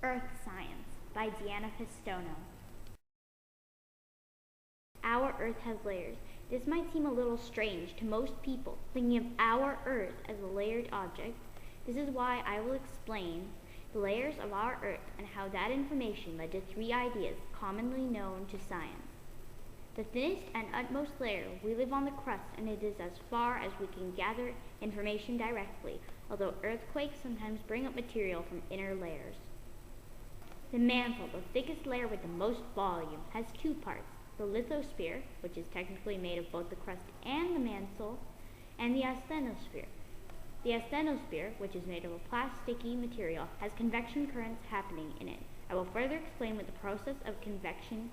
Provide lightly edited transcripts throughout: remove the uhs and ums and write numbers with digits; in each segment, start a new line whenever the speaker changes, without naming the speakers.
Earth Science by Deanna Pistono. Our Earth has layers. This might seem a little strange to most people, thinking of our Earth as a layered object. This is why I will explain the layers of our Earth and how that information led to three ideas commonly known to science. The thinnest and utmost layer, we live on the crust, and it is as far as we can gather information directly, although earthquakes sometimes bring up material from inner layers. The mantle, the thickest layer with the most volume, has two parts: the lithosphere, which is technically made of both the crust and the mantle, and the asthenosphere. The asthenosphere, which is made of a plasticky material, has convection currents happening in it. I will further explain what the process of convection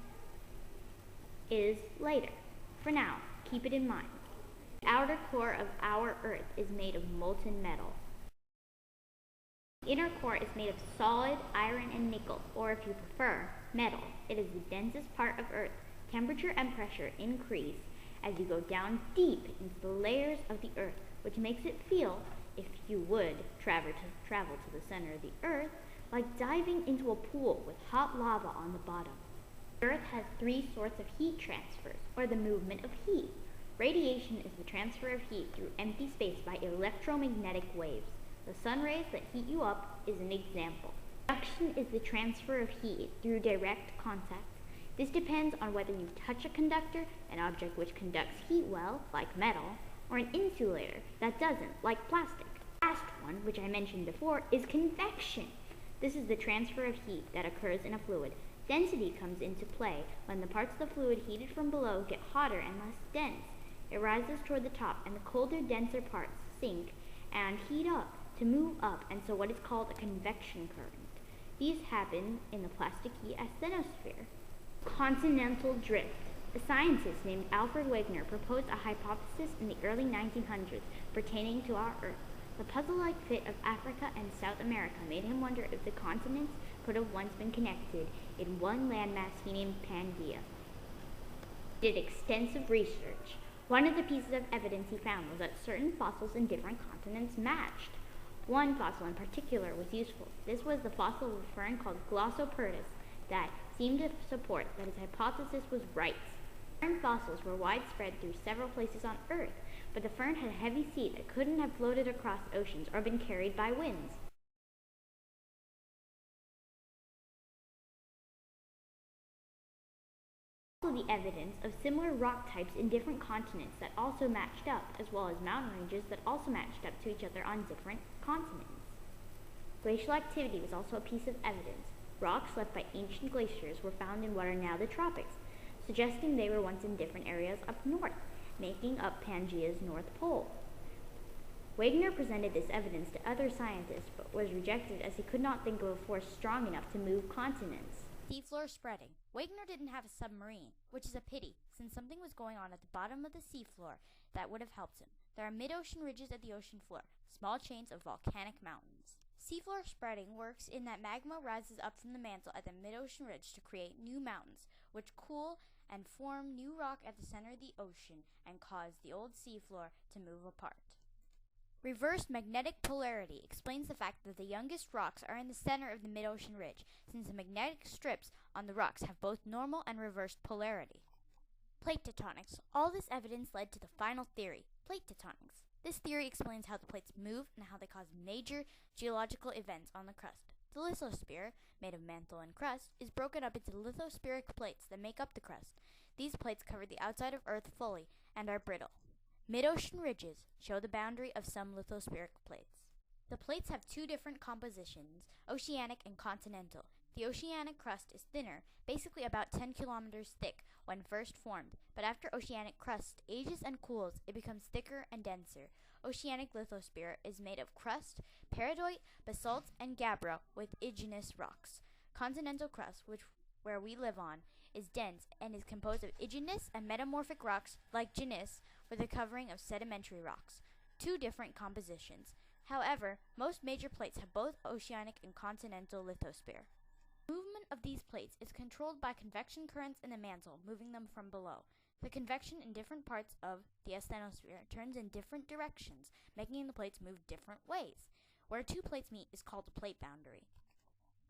is later. For now, keep it in mind. The outer core of our Earth is made of molten metal. The inner core is made of solid iron and nickel, or if you prefer, metal. It is the densest part of Earth. Temperature and pressure increase as you go down deep into the layers of the Earth, which makes it feel, if you would travel to the center of the Earth, like diving into a pool with hot lava on the bottom. The Earth has three sorts of heat transfers, or the movement of heat. Radiation is the transfer of heat through empty space by electromagnetic waves. The sun rays that heat you up is an example. Conduction is the transfer of heat through direct contact. This depends on whether you touch a conductor, an object which conducts heat well, like metal, or an insulator that doesn't, like plastic. The last one, which I mentioned before, is convection. This is the transfer of heat that occurs in a fluid. Density comes into play when the parts of the fluid heated from below get hotter and less dense. It rises toward the top, and the colder, denser parts sink and heat up to move up, and so what is called a convection current. These happen in the plasticky asthenosphere. Continental drift. A scientist named Alfred Wegener proposed a hypothesis in the early 1900s pertaining to our Earth. The puzzle-like fit of Africa and South America made him wonder if the continents could have once been connected in one landmass he named Pangaea. He did extensive research. One of the pieces of evidence he found was that certain fossils in different continents matched. One fossil in particular was useful. This was the fossil of a fern called Glossoperdis that seemed to support that his hypothesis was right. Fern fossils were widespread through several places on Earth, but the fern had a heavy seed that couldn't have floated across oceans or been carried by winds. Also the evidence of similar rock types in different continents that also matched up, as well as mountain ranges that also matched up to each other on different continents. Glacial activity was also a piece of evidence. Rocks left by ancient glaciers were found in what are now the tropics, suggesting they were once in different areas up north, making up Pangaea's North Pole. Wegener presented this evidence to other scientists, but was rejected as he could not think of a force strong enough to move continents.
Seafloor spreading. Wegener didn't have a submarine, which is a pity, since something was going on at the bottom of the seafloor that would have helped him. There are mid-ocean ridges at the ocean floor, small chains of volcanic mountains. Seafloor spreading works in that magma rises up from the mantle at the mid-ocean ridge to create new mountains, which cool and form new rock at the center of the ocean and cause the old seafloor to move apart. Reversed magnetic polarity explains the fact that the youngest rocks are in the center of the mid-ocean ridge, since the magnetic strips on the rocks have both normal and reversed polarity. Plate tectonics. All this evidence led to the final theory, plate tectonics. This theory explains how the plates move and how they cause major geological events on the crust. The lithosphere, made of mantle and crust, is broken up into lithospheric plates that make up the crust. These plates cover the outside of Earth fully and are brittle. Mid-ocean ridges show the boundary of some lithospheric plates. The plates have two different compositions, oceanic and continental. The oceanic crust is thinner, basically about 10 kilometers thick when first formed, but after oceanic crust ages and cools, it becomes thicker and denser. Oceanic lithosphere is made of crust, peridot, basalt, and gabbro with igneous rocks. Continental crust, where we live on, is dense and is composed of igneous and metamorphic rocks like gneiss with a covering of sedimentary rocks. Two different compositions. However, most major plates have both oceanic and continental lithosphere. Movement of these plates is controlled by convection currents in the mantle, moving them from below. The convection in different parts of the asthenosphere turns in different directions, making the plates move different ways. Where two plates meet is called a plate boundary.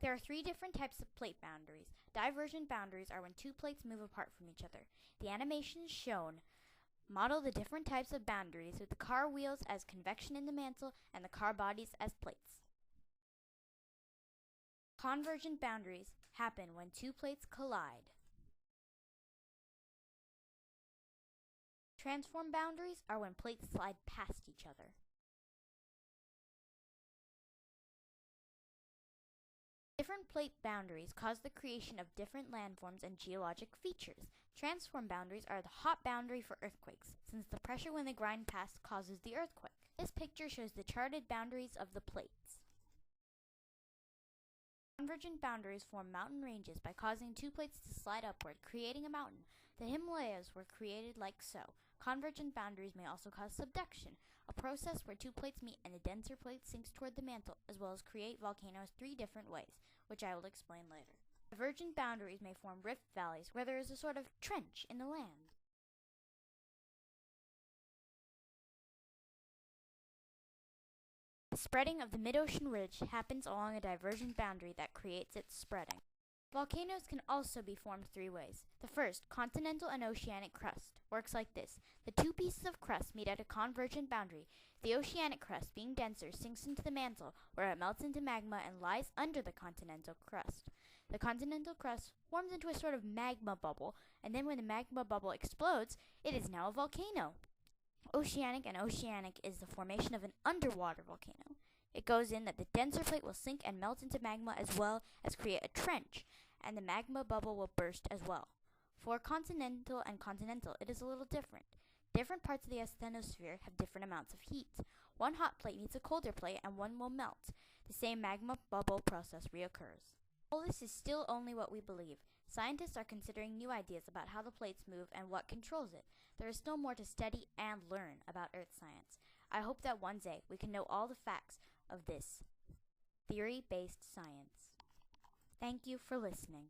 There are 3 different types of plate boundaries. Divergent boundaries are when 2 plates move apart from each other. The animations shown model the different types of boundaries, with the car wheels as convection in the mantle and the car bodies as plates. Convergent boundaries happen when 2 plates collide. Transform boundaries are when plates slide past each other. Different plate boundaries cause the creation of different landforms and geologic features. Transform boundaries are the hot boundary for earthquakes, since the pressure when they grind past causes the earthquake. This picture shows the charted boundaries of the plates. Convergent boundaries form mountain ranges by causing 2 plates to slide upward, creating a mountain. The Himalayas were created like so. Convergent boundaries may also cause subduction, a process where 2 plates meet and a denser plate sinks toward the mantle, as well as create volcanoes 3 different ways, which I will explain later. Divergent boundaries may form rift valleys, where there is a sort of trench in the land. The spreading of the mid-ocean ridge happens along a divergent boundary that creates its spreading. Volcanoes can also be formed 3 ways. The first, continental and oceanic crust, works like this. The 2 pieces of crust meet at a convergent boundary. The oceanic crust, being denser, sinks into the mantle, where it melts into magma and lies under the continental crust. The continental crust forms into a sort of magma bubble, and then when the magma bubble explodes, it is now a volcano. Oceanic and oceanic is the formation of an underwater volcano. It goes in that the denser plate will sink and melt into magma, as well as create a trench, and the magma bubble will burst as well. For continental and continental, it is a little different. Different parts of the asthenosphere have different amounts of heat. One hot plate meets a colder plate and one will melt. The same magma bubble process reoccurs. All this is still only what we believe. Scientists are considering new ideas about how the plates move and what controls it. There is still more to study and learn about Earth science. I hope that one day we can know all the facts of this theory-based science. Thank you for listening.